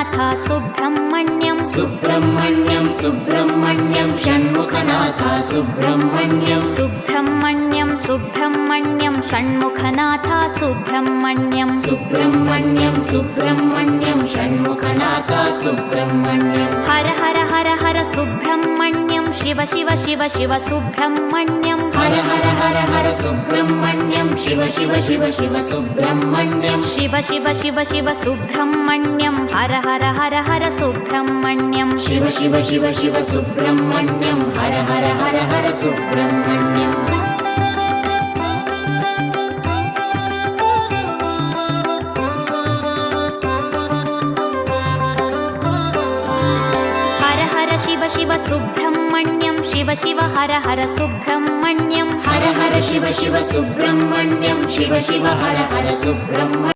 Shanmukhanath Subrahmanyam Subrahmanyam Subrahmanyam Shanmukhanath Subrahmanyam Subrahmanyam Subrahmanyam Shanmukhanath Subrahmanyam Subrahmanyam Subrahmanyam Shanmukhanath Subrahmanyam Har Har Har Har Subrahmanyam Shiva Shiva Shiva Shiva Subrahmanyam Har Har Har Har Subrahmanyam Shiva Shiva Shiva Shiva Subrahmanyam Shiva Shiva Shiva Shiva Subrahmanyam Har Har Har Har Subrahmanyam Shiva Shiva Shiva Shiva Subrahmanyam Har Har Har Har Subrahmanyam Har Har Shiva Shiva Subrahmanyam Shiva Shiva Har Har Subrahmanyam Har Har Shiva Shiva Subrahmanyam Shiva Shiva Har Har Subrahmanyam